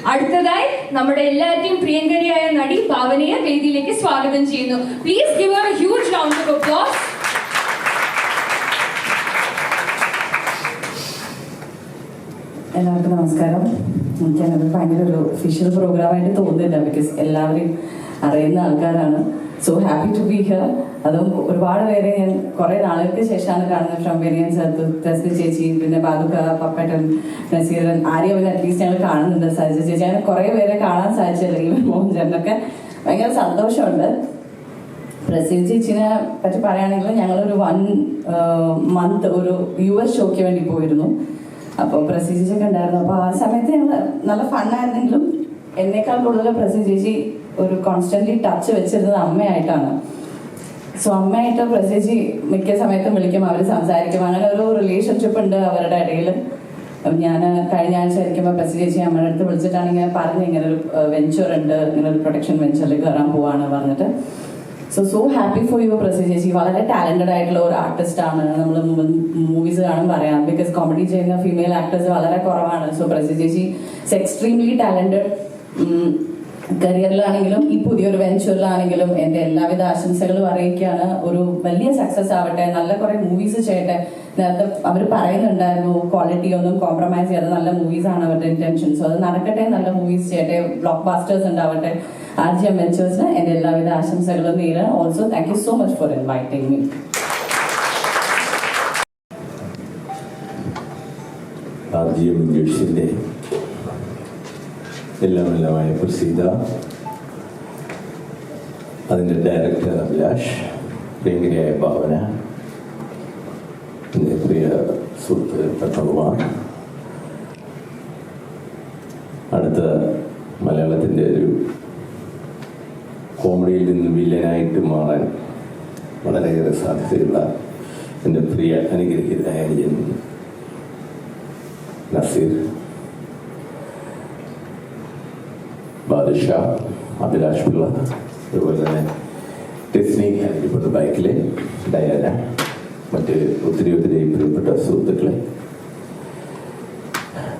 അടുത്തതായി നമ്മുടെ എല്ലാവരുടെയും പ്രിയങ്കരിയായ നടി ഭാവനയെ വേദിയിലേക്ക് സ്വാഗതം ചെയ്യുന്നു. Please give Har A huge round of applause. എല്ലാവർക്കും നമസ്കാരം. എനിക്കത് ഭയങ്കര ഒരു ഒഫീഷ്യൽ പ്രോഗ്രാമായിട്ട് തോന്നുന്നില്ല, ബിക്കോസ് എല്ലാവരും അറിയുന്ന ആൾക്കാരാണ്. So happy to be here. അതും ഒരുപാട് പേരെ ഞാൻ കുറേ നാളുകൾക്ക് ശേഷമാണ് കാണുന്നത്. ഫ്രം വെരിയൻ ചേർത്ത് തസ്മി ചേച്ചി, പിന്നെ ബാദുക്ക, പപ്പേട്ടൻ, നസീറൻ, ആര്യവൻ അറ്റ്ലീസ്റ്റ് ഞങ്ങൾ കാണുന്നുണ്ട്. സജിത ചേച്ചി, അങ്ങനെ കുറേ പേരെ കാണാൻ സാധിച്ചില്ല. ഈ മോഹൻചേട്ടനൊക്കെ ഭയങ്കര സന്തോഷമുണ്ട്. പ്രസീദ് ചേച്ചിനെ പറ്റി പറയുകയാണെങ്കിൽ ഞങ്ങളൊരു 1 month ഒരു US ഷോയ്ക്ക് വേണ്ടി പോയിരുന്നു. അപ്പോൾ പ്രസീദ് ചേച്ചിയൊക്കെ ഉണ്ടായിരുന്നു. അപ്പോൾ ആ സമയത്ത് ഞങ്ങൾ നല്ല ഫണ്ണായിരുന്നെങ്കിലും എന്നേക്കാൾ കൂടുതൽ പ്രസീദ് ചേച്ചി ഒരു കോൺസ്റ്റന്റ്ലി ടച്ച് വെച്ചിരുന്നത് അമ്മയായിട്ടാണ്. സോ അമ്മയായിട്ട് പ്രസീദ് ചേച്ചി മിക്ക സമയത്തും വിളിക്കും, അവർ സംസാരിക്കും. അങ്ങനെ ഒരു റിലേഷൻഷിപ്പ് ഉണ്ട് അവരുടെ ഇടയിൽ. ഞാൻ കഴിഞ്ഞ ആഴ്ച ആയിരിക്കുമ്പോൾ പ്രസീദ് ചേച്ചി അമ്മയുടെ അടുത്ത് വിളിച്ചിട്ടാണ് ഇങ്ങനെ പറഞ്ഞ് ഇങ്ങനെ ഒരു വെഞ്ചർ ഉണ്ട്, ഇങ്ങനെ ഒരു പ്രൊട്ടക്ഷൻ വെഞ്ചറിൽ കയറാൻ പോവാണ് പറഞ്ഞിട്ട്. So happy for you Prasidh ചേച്ചി. വളരെ ടാലന്റഡ് ആയിട്ടുള്ള ഒരു ആർട്ടിസ്റ്റ് ആണ്. നമ്മൾ മൂവീസ് കാണും പറയാം, ബിക്കോസ് കോമഡി ചെയ്യുന്ന ഫീമെയിൽ ആക്ടേഴ്സ് വളരെ കുറവാണ്. സോ പ്രസീദ് ചേച്ചി ഇസ് എക്സ്ട്രീംലി ടാലന്റഡ്. കരിയറിലാണെങ്കിലും ഈ പുതിയൊരു വെഞ്ചറിലാണെങ്കിലും എൻ്റെ എല്ലാവിധ ആശംസകളും അറിയിക്കുകയാണ്. ഒരു വലിയ സക്സസ് ആവട്ടെ, നല്ല കുറേ മൂവീസ് ചെയ്യട്ടെ. നേരത്തെ അവർ പറയുന്നുണ്ടായിരുന്നു ക്വാളിറ്റി ഒന്നും കോംപ്രമൈസ് ചെയ്യാതെ നല്ല മൂവീസാണ് അവരുടെ ഇന്റൻഷൻ. സോ അത് നടക്കട്ടെ, നല്ല മൂവീസ് ചെയ്യട്ടെ, ബ്ലോക്ക് ബാസ്റ്റേഴ്സ് ഉണ്ടാവട്ടെ. RGM വെഞ്ചേഴ്സിന് എൻ്റെ എല്ലാവിധ ആശംസകളും നേരാണ്. Also thank you so much for inviting me. RGM വെഞ്ചേഴ്സിൻ്റെ എല്ലാമെല്ലാമായ പ്രസീത, അതിൻ്റെ ഡയറക്ടർ അഭിലാഷ്, പ്രിയങ്കരിയായ ഭാവന, എൻ്റെ പ്രിയ സുഹൃത്ത് പത്മകുമാർ, അടുത്ത മലയാളത്തിൻ്റെ ഒരു കോമഡിയിൽ നിന്ന് വില്ലനായിട്ട് മാറാൻ വളരെയേറെ സാധ്യതയുള്ള എൻ്റെ പ്രിയ അനുഗ്രഹീതനായ അനിയൻ നസീർ, ബാദുഷാ, അഭിലാഷ് പിള്ള, അതുപോലെ തന്നെ ടെസ്നി, ഇപ്പോൾ ബൈക്കിലെ ഡയാന, മറ്റ് ഒത്തിരി പ്രിയപ്പെട്ട സുഹൃത്തുക്കളെ,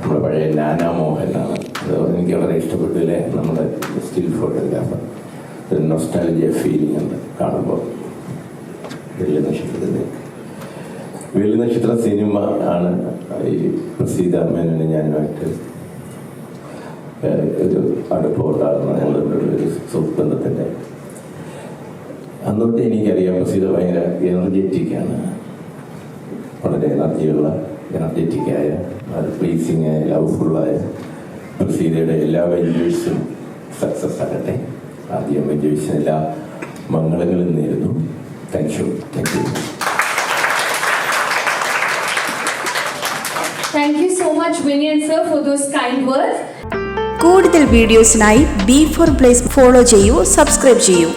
നമ്മുടെ പഴയ നാനാ മോഹനാണ്. അത് എനിക്ക് വളരെ ഇഷ്ടപ്പെട്ടില്ലേ, നമ്മുടെ സ്റ്റിൽ ഫോട്ടോഗ്രാഫർ. ഒരു നൊസ്റ്റാൾജിയ ഫീലിംഗ് ഉണ്ട് കാണുമ്പോൾ. വെള്ളി നക്ഷത്ര സിനിമ ആണ് ഈ പ്രസീത മേനോന് ഞാനുമായിട്ട് ഒരു അടുപ്പമുണ്ടാകുന്ന ഞങ്ങളുടെ ഒരു സുഹൃത്തുബന്ധത്തിൻ്റെ. അന്നോട്ട് എനിക്കറിയാം പ്രസീത ഭയങ്കര എനർജറ്റിക്കാണ്, വളരെ എനർജറ്റിക്കായ, പ്ലീസിങ്, ലവ്ഫുള്ളായ പ്രസീതയുടെ എല്ലാ വെഞ്ചേഴ്സും സക്സസ് ആകട്ടെ. RGM വെഞ്ചേഴ്സിന് എല്ലാ മംഗളങ്ങളും നേരുന്നു. Thank you. Thank you so much, Vinyan sir, for those kind words. കൂടുതൽ വീഡിയോസിനായി B4 Place ഫോളോ ചെയ്യൂ, സബ്സ്ക്രൈബ് ചെയ്യൂ.